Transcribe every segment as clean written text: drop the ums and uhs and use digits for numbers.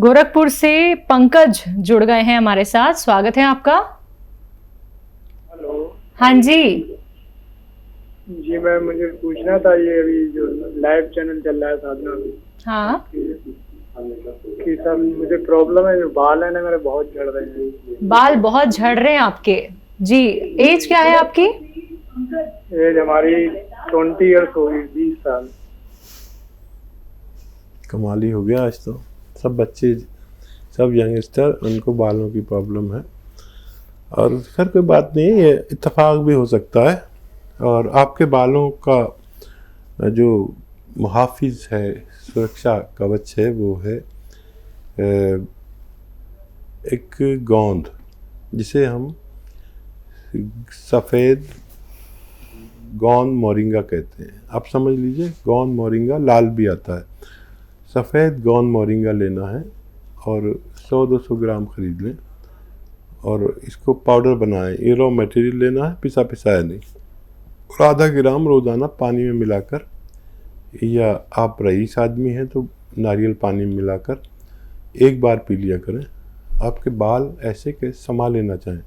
गोरखपुर से पंकज जुड़ गए हैं हमारे साथ। स्वागत है आपका। हेलो। हाँ जी। जी मैम, मुझे पूछना था, ये अभी जो लाइव चैनल चल रहा है साधना में, हाँ, कि सब मुझे प्रॉब्लम है, जो बाल है ना मेरे बहुत झड़ रहे हैं। बाल बहुत झड़ रहे हैं आपके। जी, एज क्या है आपकी? एज हमारी 20 ईयर्स होगी, 20 साल। कमाल ही हो गया आज तो। सब बच्चे, सब यंगस्टर, उनको बालों की प्रॉब्लम है। और खैर कोई बात नहीं, ये इत्तेफाक भी हो सकता है। और आपके बालों का जो मुहाफिज है, सुरक्षा कवच है, वो है एक गोंद, जिसे हम सफ़ेद गोंद मोरिंगा कहते हैं। आप समझ लीजिए, गोंद मोरिंगा लाल भी आता है। सफ़ेद गोंद मोरिंगा लेना है और 100-200 ग्राम ख़रीद लें और इसको पाउडर बनाएं। ये रॉ मटेरियल लेना है, पिसा पिसाया नहीं। और आधा ग्राम रोज़ाना पानी में मिलाकर, या आप रईस आदमी हैं तो नारियल पानी में मिलाकर एक बार पी लिया करें। आपके बाल ऐसे के समा लेना चाहें।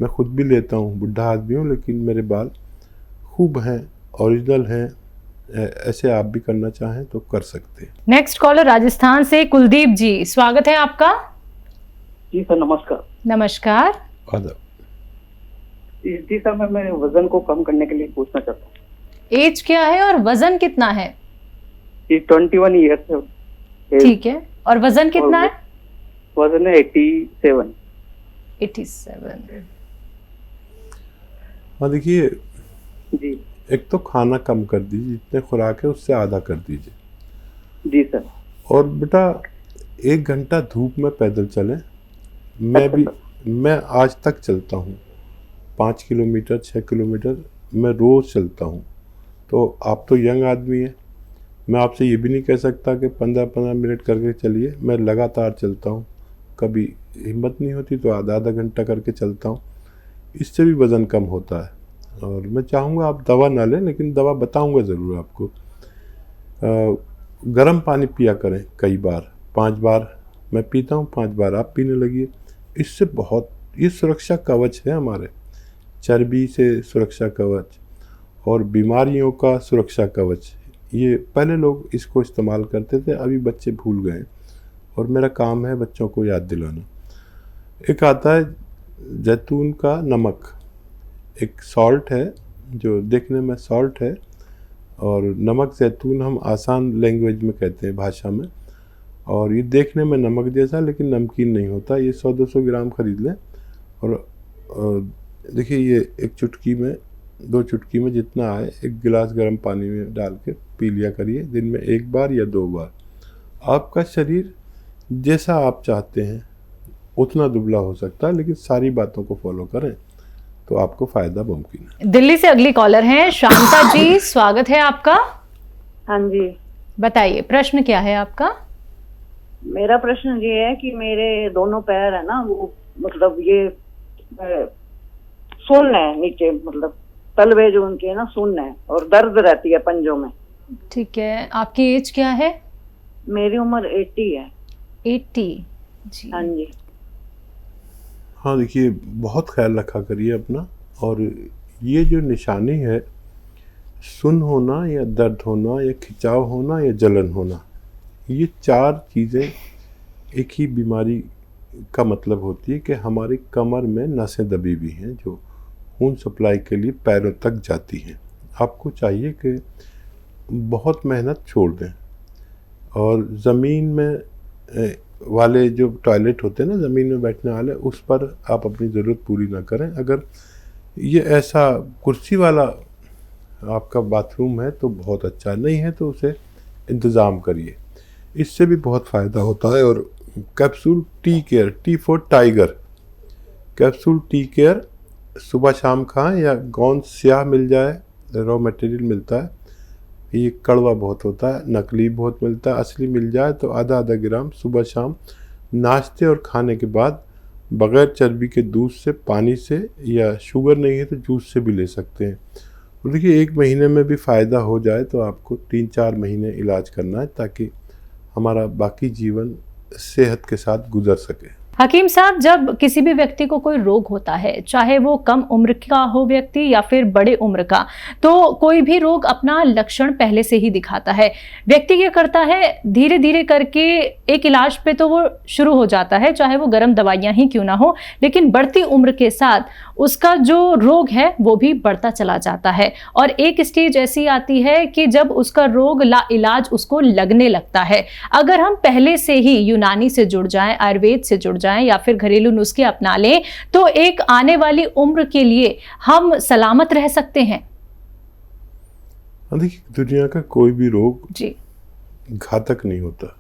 मैं ख़ुद भी लेता हूँ, बुढ़ा आदमी हूँ, लेकिन मेरे बाल खूब हैं, ओरिजिनल हैं। ऐसे आप भी करना चाहें तो कर सकते हैं। नेक्स्ट कॉलर राजस्थान से कुलदीप जी, स्वागत है आपका। जी सर, नमस्कार। नमस्कार। आदाब। जी सर, मैं वजन को कम करने के लिए पूछना चाहता हूँ। एज क्या है और वजन कितना है? जी 21 ईयर्स है। ठीक है, और वजन कितना है? वजन है 87। 87। हाँ देखिए, जी एक तो खाना कम कर दीजिए, जितने खुराक है उससे आधा कर दीजिए। जी सर। और बेटा 1 घंटा धूप में पैदल चलें। मैं आज तक चलता हूँ 5 किलोमीटर 6 किलोमीटर मैं रोज़ चलता हूँ। तो आप तो यंग आदमी हैं, मैं आपसे ये भी नहीं कह सकता कि 15-15 मिनट करके चलिए। मैं लगातार चलता हूँ, कभी हिम्मत नहीं होती तो आधा आधा घंटा करके चलता हूँ। इससे भी वज़न कम होता है। और मैं चाहूँगा आप दवा ना लें, लेकिन दवा बताऊँगा ज़रूर आपको। गर्म पानी पिया करें कई बार, 5 बार मैं पीता हूँ, 5 बार आप पीने लगिए। इससे बहुत, ये सुरक्षा कवच है हमारे, चर्बी से सुरक्षा कवच और बीमारियों का सुरक्षा कवच। ये पहले लोग इसको इस्तेमाल करते थे, अभी बच्चे भूल गए और मेरा काम है बच्चों को याद दिलाना। एक आता है जैतून का नमक, एक सॉल्ट है जो देखने में सॉल्ट है, और नमक जैतून हम आसान लैंग्वेज में कहते हैं, भाषा में। और ये देखने में नमक जैसा, लेकिन नमकीन नहीं होता। ये 100-200 ग्राम ख़रीद लें और देखिए, ये एक चुटकी में, 2 चुटकी में जितना आए, 1 गिलास गर्म पानी में डाल के पी लिया करिए, दिन में 1 बार या 2 बार। आपका शरीर जैसा आप चाहते हैं उतना दुबला हो सकता है, लेकिन सारी बातों को फॉलो करें तो आपको फ़ायदा मुमकिन है। दिल्ली से अगली कॉलर हैं शांता जी, स्वागत है आपका। हाँ जी, बताइए, प्रश्न क्या है आपका? मेरा प्रश्न ये है कि मेरे दोनों पैर है ना, वो मतलब ये सुन्न है नीचे, मतलब तलवे जो उनके है ना सुन्न है, और दर्द रहती है पंजों में। ठीक है, आपकी एज क्या है? मेरी उम्र 80 है। 80 जी। हाँ जी। हाँ देखिए, बहुत ख्याल रखा करिए अपना। और ये जो निशानी है, सुन्न होना या दर्द होना या खिंचाव होना या जलन होना, ये 4 चीज़ें एक ही बीमारी का मतलब होती है कि हमारी कमर में नसें दबी हुई हैं जो खून सप्लाई के लिए पैरों तक जाती हैं। आपको चाहिए कि बहुत मेहनत छोड़ दें और ज़मीन में वाले जो टॉयलेट होते हैं ना, ज़मीन में बैठने वाले, उस पर आप अपनी ज़रूरत पूरी ना करें। अगर ये ऐसा कुर्सी वाला आपका बाथरूम है तो बहुत अच्छा, नहीं है तो उसे इंतज़ाम करिए, इससे भी बहुत फ़ायदा होता है। और capsule tea care, T for tiger, capsule tea care सुबह शाम खाएं, या गोंद स्याह मिल जाए, रॉ मटेरियल मिलता है। ये कड़वा बहुत होता है, नकली बहुत मिलता है, असली मिल जाए तो आधा आधा ग्राम सुबह शाम नाश्ते और खाने के बाद बग़ैर चर्बी के दूध से, पानी से, या शुगर नहीं है तो जूस से भी ले सकते हैं। और देखिए, 1 महीने में भी फ़ायदा हो जाए तो आपको 3-4 महीने इलाज करना है, ताकि हमारा बाकी जीवन सेहत के साथ गुजर सके। हकीम साहब, जब किसी भी व्यक्ति को कोई रोग होता है, चाहे वो कम उम्र का हो व्यक्ति या फिर बड़े उम्र का, तो कोई भी रोग अपना लक्षण पहले से ही दिखाता है। व्यक्ति क्या करता है, धीरे धीरे करके एक इलाज पे तो वो शुरू हो जाता है, चाहे वो गर्म दवाइयां ही क्यों ना हो, लेकिन बढ़ती उम्र के साथ उसका जो रोग है वो भी बढ़ता चला जाता है और एक स्टेज ऐसी आती है कि जब उसका रोग ला इलाज उसको लगने लगता है। अगर हम पहले से ही यूनानी से जुड़ जाएं, आयुर्वेद से जुड़ जाएं या फिर घरेलू नुस्खे अपना लें, तो एक आने वाली उम्र के लिए हम सलामत रह सकते हैं। देखिए, दुनिया का कोई भी रोग जी घातक नहीं होता,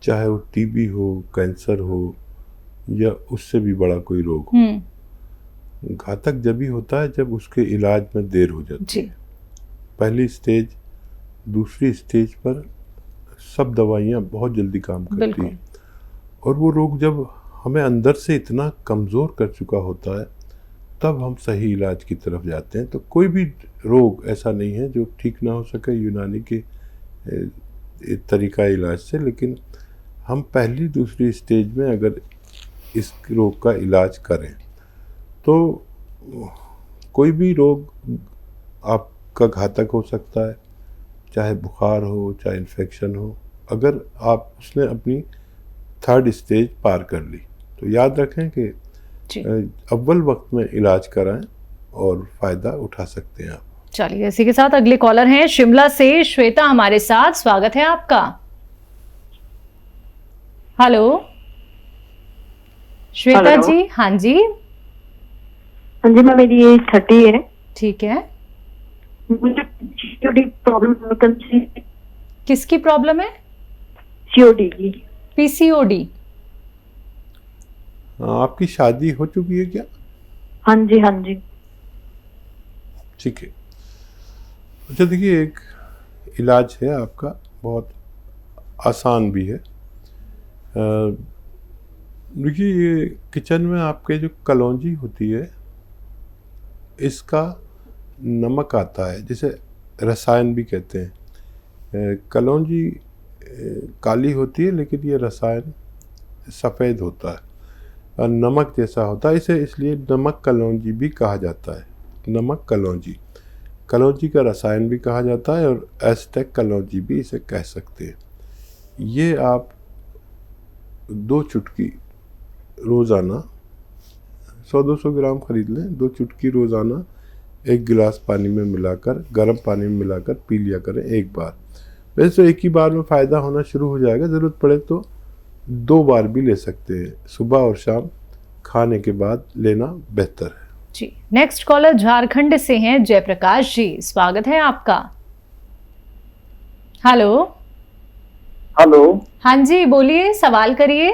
चाहे वो टीबी हो, कैंसर हो या उससे भी बड़ा कोई रोग हो। घातक जब भी होता है जब उसके इलाज में देर हो जाती है। पहली स्टेज, दूसरी स्टेज पर सब दवाइयाँ बहुत जल्दी काम करती हैं और वो रोग जब हमें अंदर से इतना कमज़ोर कर चुका होता है तब हम सही इलाज की तरफ जाते हैं। तो कोई भी रोग ऐसा नहीं है जो ठीक ना हो सके यूनानी के तरीका इलाज से, लेकिन हम पहली दूसरी स्टेज में अगर इस रोग का इलाज करें तो कोई भी रोग आपका घातक हो सकता है, चाहे बुखार हो, चाहे इन्फेक्शन हो, अगर आप उसने अपनी थर्ड स्टेज पार कर ली। तो याद रखें कि अव्वल वक्त में इलाज कराएं और फ़ायदा उठा सकते हैं आप। चलिए, इसी के साथ अगले कॉलर हैं शिमला से श्वेता हमारे साथ। स्वागत है आपका। हेलो श्वेता जी। हाँ जी। हाँ जी, मैं मेरी एज 30 है। ठीक है। मुझे सीओडी प्रॉब्लम। किसकी प्रॉब्लम है? सीओडी की। पीसीओडी। आपकी शादी हो चुकी है क्या? हाँ जी, हाँ जी। ठीक है। अच्छा, देखिए, एक इलाज है आपका, बहुत आसान भी है। देखिए, ये किचन में आपके जो कलौंजी होती है इसका नमक आता है, जिसे रसायन भी कहते हैं। कलौंजी काली होती है लेकिन ये रसायन सफ़ेद होता है और नमक जैसा होता है, इसे इसलिए नमक कलौंजी भी कहा जाता है। नमक कलौंजी, कलौंजी का रसायन भी कहा जाता है और एस्टेक कलौंजी भी इसे कह सकते हैं। ये आप 2 चुटकी रोज़ाना 100-200 ग्राम खरीद लें, 2 चुटकी रोज़ाना 1 गिलास पानी में मिलाकर, गर्म पानी में मिलाकर पी लिया करें एक बार। वैसे तो एक ही बार में फ़ायदा होना शुरू हो जाएगा, ज़रूरत पड़े तो 2 बार भी ले सकते हैं, सुबह और शाम खाने के बाद लेना बेहतर है। जी, नेक्स्ट कॉलर झारखंड से हैं जयप्रकाश जी। स्वागत है आपका। हेलो। हेलो। हाँ जी, बोलिए, सवाल करिए।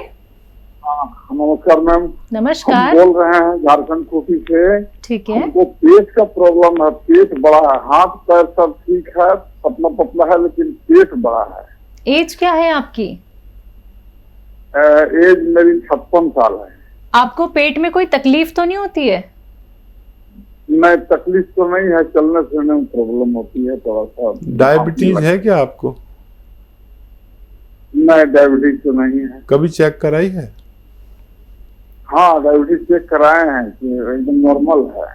नमस्कार मैम। नमस्कार। हम बोल रहे हैं झारखंड कोटी से। ठीक है। हमको पेट का प्रॉब्लम है, पेट बड़ा है, हाथ पैर सब ठीक है, पतला पतला है, लेकिन पेट बड़ा है। एज क्या है आपकी? एज मेरी 56 साल है। आपको पेट में कोई तकलीफ तो नहीं होती है? नहीं, तकलीफ तो नहीं है, चलने फिरने में प्रॉब्लम होती है थोड़ा सा। डायबिटीज है क्या आपको? नहीं, डायबिटीज तो नहीं है। कभी चेक कराई है? हाँ, डायबिटीज चेक कराए हैं कि एकदम नॉर्मल है।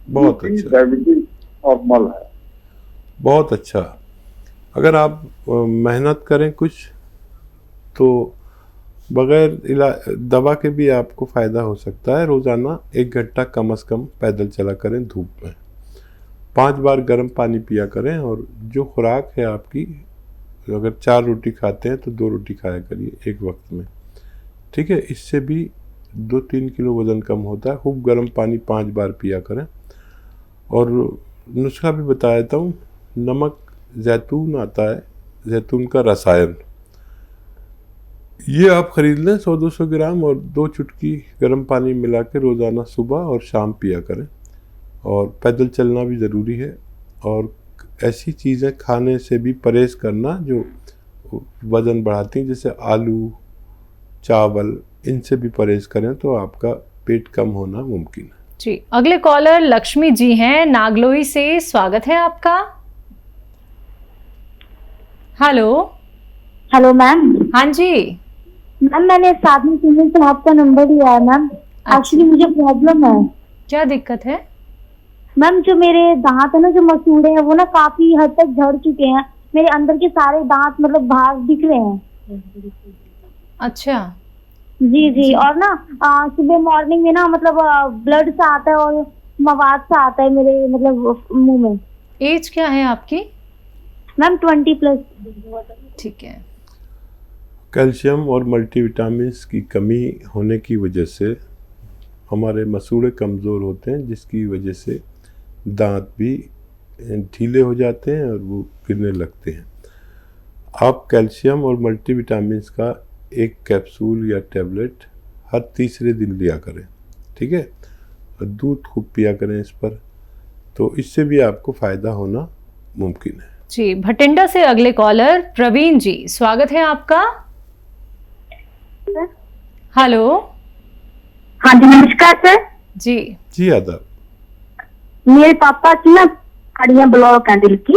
बहुत अच्छा। डायबिटीज नॉर्मल है। बहुत अच्छा। अगर आप मेहनत करें कुछ तो बगैर दवा के भी आपको फ़ायदा हो सकता है। रोज़ाना 1 घंटा कम से कम पैदल चला करें धूप में, 5 बार गर्म पानी पिया करें और जो खुराक है आपकी, अगर 4 रोटी खाते हैं तो 2 रोटी खाया करिए एक वक्त में, ठीक है। इससे भी 2-3 किलो वज़न कम होता है। खूब गर्म पानी 5 बार पिया करें। और नुस्खा भी बता देता हूँ। नमक जैतून आता है, जैतून का रसायन, ये आप ख़रीद लें 100-200 ग्राम और 2 चुटकी गर्म पानी मिला के रोज़ाना सुबह और शाम पिया करें। और पैदल चलना भी ज़रूरी है और ऐसी चीज़ें खाने से भी परहेज़ करना जो वज़न बढ़ाती हैं, जैसे आलू, चावल, इनसे भी परहेज़ करें तो आपका पेट कम होना मुमकिन है। जी, अगले कॉलर लक्ष्मी जी हैं नागलोई से। स्वागत है आपका। हेलो। Hello ma'am. हाँ जी। मैम मैंने साधना सिंह से आपका नंबर लिया है मैम। एक्चुअली मुझे प्रॉब्लम है क्या दिक्कत है? मैम। जो मेरे दांत है ना, जो मसूड़े हैं वो ना काफी हद तक झड़ चुके हैं। मेरे अंदर के सारे दांत मतलब बाहर दिख रहे हैं। अच्छा जी जी। और ना सुबह मॉर्निंग में ना मतलब ब्लड सा आता है और मवाद सा आता है मेरे मतलब मुंह में। एज क्या है आपकी? मैम 20+। ठीक है। कैल्शियम और मल्टीविटामिन्स की कमी होने की वजह से हमारे मसूड़े कमज़ोर होते हैं, जिसकी वजह से दांत भी ढीले हो जाते हैं और वो गिरने लगते हैं। आप कैल्शियम और मल्टीविटामिन्स का एक कैप्सूल या टैबलेट हर तीसरे दिन लिया करें, ठीक है? और दूध खूब पिया करें इस पर, तो इससे भी आपको फ़ायदा होना मुमकिन है। जी, भटिंडा से अगले कॉलर प्रवीण जी, स्वागत है आपका। हेलो। हाँ जी नमस्कार सर। जी आदाब। मेरे पापा की ना हड्डियां ब्लॉक है दिल की।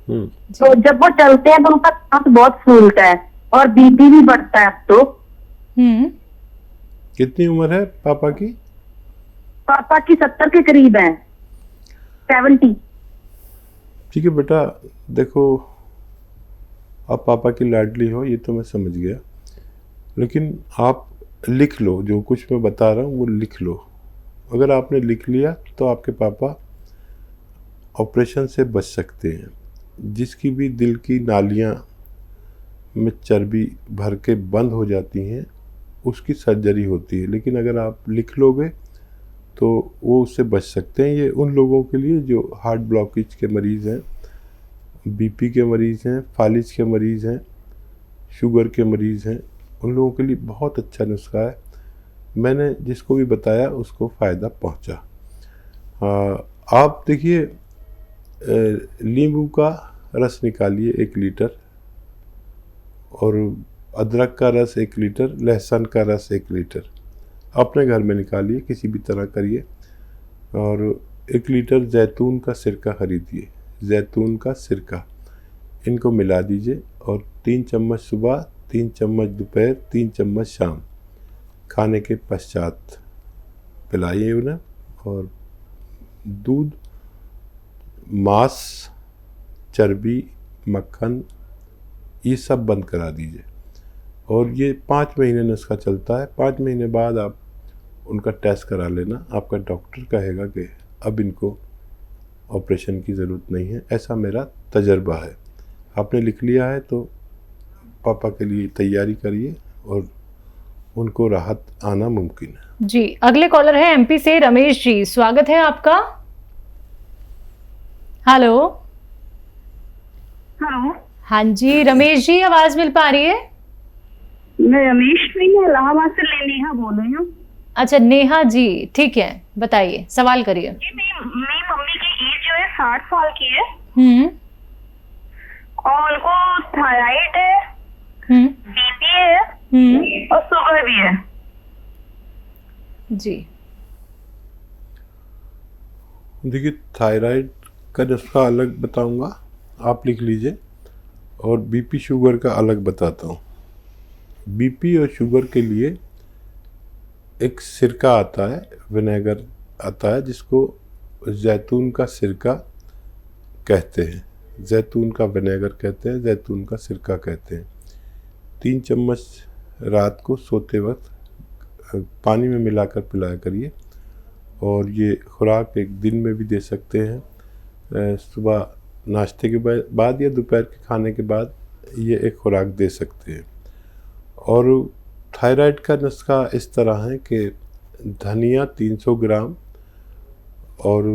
तो जब वो चलते हैं तो उनका सांस बहुत फूलता है और बीपी भी बढ़ता है अब तो। कितनी उम्र है पापा की? पापा की 70 के करीब है, 70। ठीक है बेटा, देखो आप पापा की लाडली हो, ये तो मैं समझ गया, लेकिन आप लिख लो जो कुछ मैं बता रहा हूँ वो लिख लो। अगर आपने लिख लिया तो आपके पापा ऑपरेशन से बच सकते हैं। जिसकी भी दिल की नालियाँ में चर्बी भर के बंद हो जाती हैं उसकी सर्जरी होती है, लेकिन अगर आप लिख लोगे तो वो उससे बच सकते हैं। ये उन लोगों के लिए जो हार्ट ब्लॉकेज के मरीज़ हैं, बीपी के मरीज़ हैं, फालिज के मरीज़ हैं, शुगर के मरीज़ हैं, उन लोगों के लिए बहुत अच्छा नुस्खा है। मैंने जिसको भी बताया उसको फ़ायदा पहुंचा। आप देखिए, नींबू का रस निकालिए 1 लीटर, और अदरक का रस 1 लीटर, लहसुन का रस 1 लीटर अपने घर में निकालिए, किसी भी तरह करिए, और 1 लीटर जैतून का सिरका खरीदिए, जैतून का सिरका, इनको मिला दीजिए और 3 चम्मच सुबह, 3 चम्मच दोपहर, 3 चम्मच शाम खाने के पश्चात पिलाइए उन्हें। और दूध, मांस, चर्बी, मक्खन, ये सब बंद करा दीजिए। और ये 5 महीने नुस्खा चलता है। 5 महीने बाद आप उनका टेस्ट करा लेना, आपका डॉक्टर कहेगा कि अब इनको ऑपरेशन की ज़रूरत नहीं है। ऐसा मेरा तजर्बा है। आपने लिख लिया है तो पापा के लिए तैयारी करिए और उनको राहत आना मुमकिन है। जी, अगले कॉलर है एमपी से रमेश जी, स्वागत है आपका। हेलो। हेलो। हाँ जी रमेश जी, आवाज मिल पा रही है? मैं रमेश नहीं हूँ, इलाहाबाद से नेहा बोल रही हूँ। अच्छा नेहा जी, ठीक है, बताइए, सवाल करिए। मेरी मम्मी की एज जो है 60 साल की है और उनको थायराइड है, बीपी है और शुगर भी है। जी देखिए, थायराइड का नुस्खा अलग बताऊंगा, आप लिख लीजिए, और बीपी शुगर का अलग बताता हूँ। बीपी और शुगर के लिए एक सिरका आता है, विनेगर आता है, जिसको जैतून का सिरका कहते हैं, जैतून का विनेगर कहते हैं, जैतून का सिरका कहते हैं। 3 चम्मच रात को सोते वक्त पानी में मिलाकर पिलाया करिए। और ये खुराक एक दिन में भी दे सकते हैं, सुबह नाश्ते के बाद या दोपहर के खाने के बाद ये एक खुराक दे सकते हैं। और थायराइड का नुस्खा इस तरह है कि धनिया 300 ग्राम और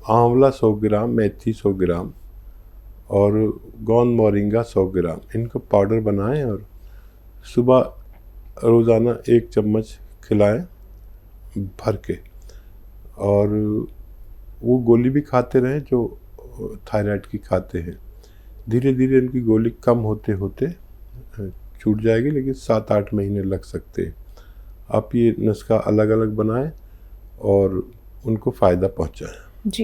आंवला 100 ग्राम, मेथी 100 ग्राम और गोंद मोरिंगा 100 ग्राम, इनको पाउडर बनाएं और सुबह रोज़ाना 1 चम्मच खिलाएं भर के। और वो गोली भी खाते रहें जो थायराइड की खाते हैं। धीरे धीरे इनकी गोली कम होते होते छूट जाएगी, लेकिन 7-8 महीने लग सकते हैं। आप ये नुस्खा अलग अलग बनाएं और उनको फ़ायदा पहुंचाएं।